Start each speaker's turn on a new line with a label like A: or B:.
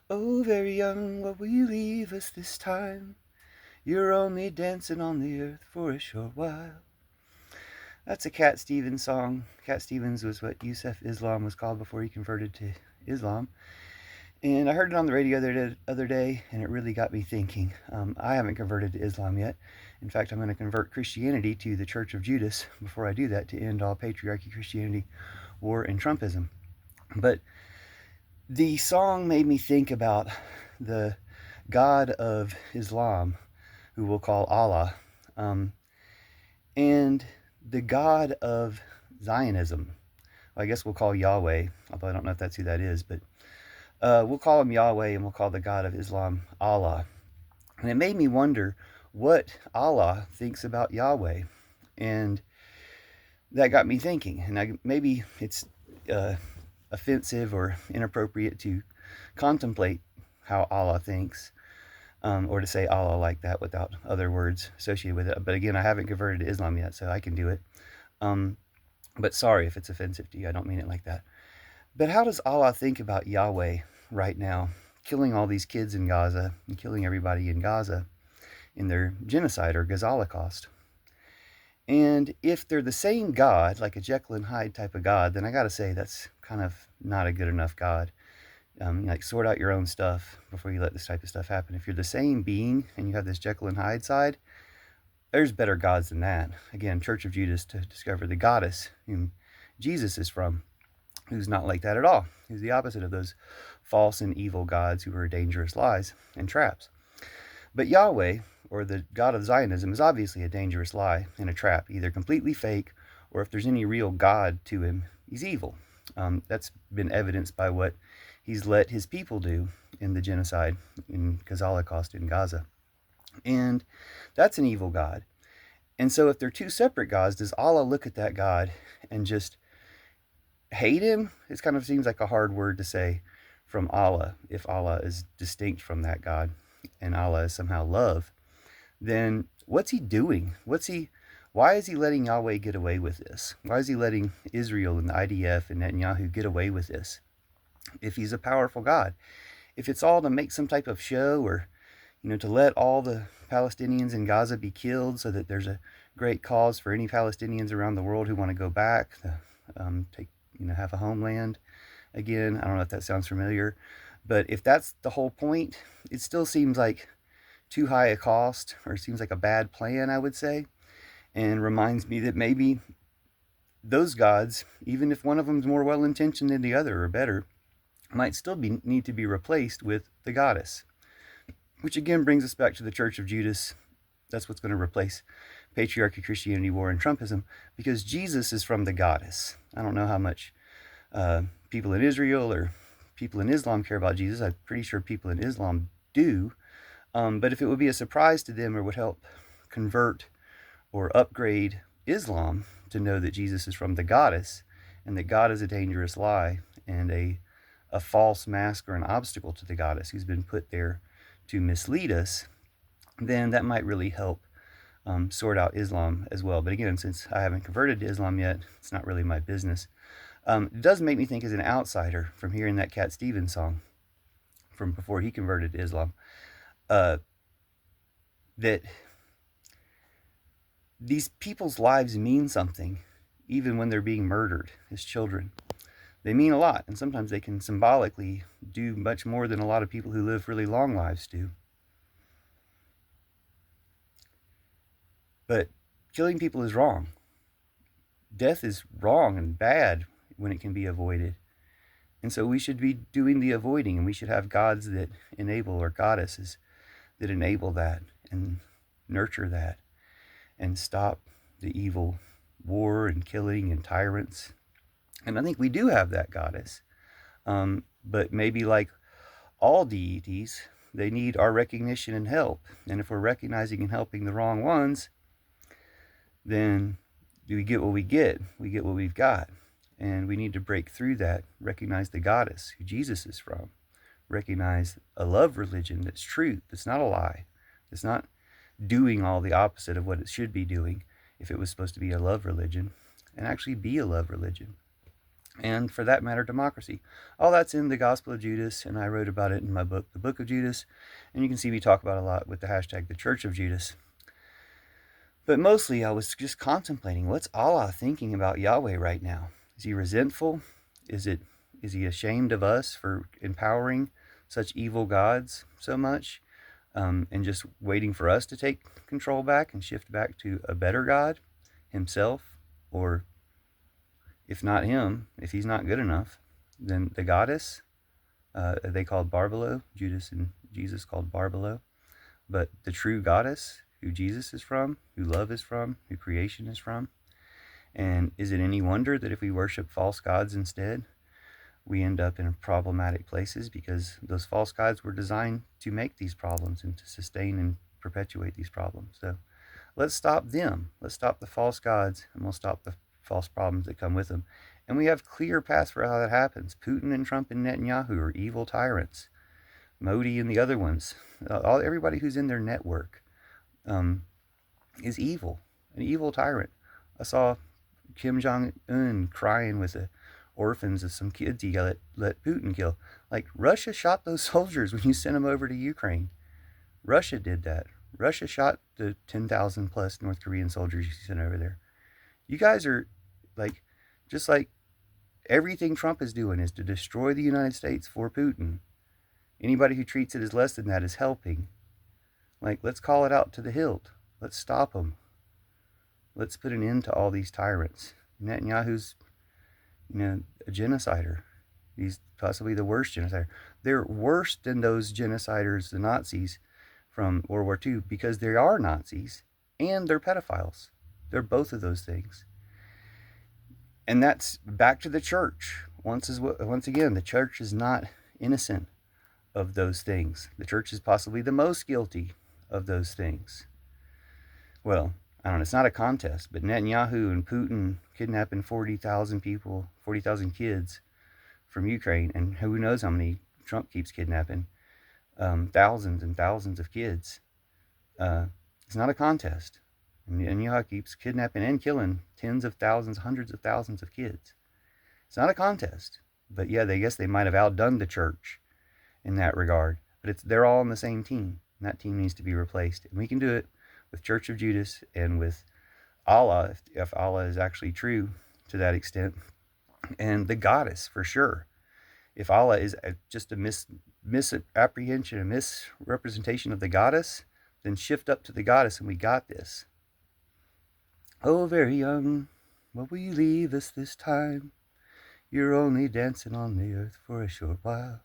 A: Oh, very young, what will you leave us this time? You're only dancing on the earth for a short while. That's a Cat Stevens song. Cat Stevens was what Yusuf Islam was called before he converted to Islam. And I heard it on the radio the other day, and it really got me thinking. I haven't converted to Islam yet. In fact, I'm going to convert Christianity to the Church of Judas before I do that to end all patriarchy, Christianity, war, and Trumpism. But the song made me think about the God of Islam, who we'll call Allah, and the God of Zionism. I guess we'll call Yahweh, although I don't know if that's who that is, but we'll call him Yahweh, and we'll call the God of Islam Allah. And it made me wonder what Allah thinks about Yahweh. And that got me thinking. And maybe it's offensive or inappropriate to contemplate how Allah thinks, or to say Allah like that without other words associated with it. But again, I haven't converted to Islam yet, so I can do it. But sorry if it's offensive to you. I don't mean it like that. But how does Allah think about Yahweh right now, killing all these kids in Gaza and killing everybody in Gaza in their genocide or Gazolocaust? And if they're the same God, like a Jekyll and Hyde type of God, then I gotta say that's kind of not a good enough God. Like sort out your own stuff before you let this type of stuff happen. If you're the same being and you have this Jekyll and Hyde side, there's better gods than that. Again, Church of Judas to discover the goddess whom Jesus is from, who's not like that at all. Who's the opposite of those false and evil gods who are dangerous lies and traps. But Yahweh, or the God of Zionism, is obviously a dangerous lie and a trap, either completely fake, or if there's any real God to him, he's evil. That's been evidenced by what he's let his people do in the genocide in Holocaust in Gaza. And that's an evil God. And so if they're two separate gods, does Allah look at that God and just hate him? It kind of seems like a hard word to say from Allah, if Allah is distinct from that God and Allah is somehow love. Then what's he doing? Why is he letting Yahweh get away with this? Why is he letting Israel and the IDF and Netanyahu get away with this? If he's a powerful God, if it's all to make some type of show, or to let all the Palestinians in Gaza be killed so that there's a great cause for any Palestinians around the world who want to go back to have a homeland again. I don't know if that sounds familiar, but if that's the whole point, it still seems like too high a cost, or seems like a bad plan, I would say, and reminds me that maybe those gods, even if one of them's more well-intentioned than the other or better, might still need to be replaced with the goddess. Which again brings us back to the Church of Judas. That's what's going to replace patriarchy, Christianity, war, and Trumpism, because Jesus is from the goddess. I don't know how much people in Israel or people in Islam care about Jesus. I'm pretty sure people in Islam do. But if it would be a surprise to them or would help convert or upgrade Islam to know that Jesus is from the goddess and that God is a dangerous lie and a false mask or an obstacle to the goddess who's been put there to mislead us, then that might really help sort out Islam as well. But again, since I haven't converted to Islam yet, it's not really my business. It does make me think as an outsider from hearing that Cat Stevens song from before he converted to Islam, that these people's lives mean something even when they're being murdered as children. They mean a lot, and sometimes they can symbolically do much more than a lot of people who live really long lives do. But killing people is wrong. Death is wrong and bad when it can be avoided. And so we should be doing the avoiding, and we should have gods that enable, or goddesses that enable that and nurture that and stop the evil war and killing and tyrants. And I think we do have that goddess. But maybe like all deities, they need our recognition and help. And if we're recognizing and helping the wrong ones, then do we get what we get? We get what we've got. And we need to break through that, recognize the goddess who Jesus is from, recognize a love religion that's truth, that's not a lie, that's not doing all the opposite of what it should be doing if it was supposed to be a love religion, and actually be a love religion. and for that matter, democracy. All that's in the Gospel of Judas, and I wrote about it in my book, The Book of Judas, and you can see me talk about it a lot with the hashtag The Church of Judas. But mostly I was just contemplating, what's Allah thinking about Yahweh right now? Is he resentful? Is he ashamed of us for empowering such evil gods so much, and just waiting for us to take control back and shift back to a better God himself? Or if not him, if he's not good enough, then the goddess, they called Barbelo, Judas and Jesus called Barbelo, but the true goddess, who Jesus is from, who love is from, who creation is from. And is it any wonder that if we worship false gods instead, we end up in problematic places, because those false gods were designed to make these problems and to sustain and perpetuate these problems. So let's stop them. Let's stop the false gods, and we'll stop the false problems that come with them. And we have clear paths for how that happens. Putin and Trump and Netanyahu are evil tyrants. Modi and the other ones, everybody who's in their network, is evil, an evil tyrant. I saw Kim Jong-un crying with the orphans of some kids he let Putin kill. Like, Russia shot those soldiers when you sent them over to Ukraine. Russia did that. Russia shot the 10,000 plus North Korean soldiers you sent over there. You guys are like, just like everything Trump is doing is to destroy the United States for Putin. Anybody who treats it as less than that is helping. Like, let's call it out to the hilt. Let's stop them. Let's put an end to all these tyrants. Netanyahu's, a genocider. He's possibly the worst genocider. They're worse than those genociders, the Nazis from World War II, because they are Nazis and they're pedophiles. They're both of those things. And that's back to the church. Once again, the church is not innocent of those things. The church is possibly the most guilty of those things. Well, I don't know, it's not a contest, but Netanyahu and Putin kidnapping 40,000 people, 40,000 kids from Ukraine, and who knows how many Trump keeps kidnapping, thousands and thousands of kids. It's not a contest. And Netanyahu keeps kidnapping and killing tens of thousands, hundreds of thousands of kids. It's not a contest. But yeah, I guess they might have outdone the church in that regard. But they're all on the same team, and that team needs to be replaced. And we can do it with Church of Judas and with Allah, if Allah is actually true to that extent, and the goddess for sure. If Allah is just a misapprehension, a misrepresentation of the goddess, then shift up to the goddess, and we got this. Oh, very young, what will you leave us this time? You're only dancing on the earth for a short while.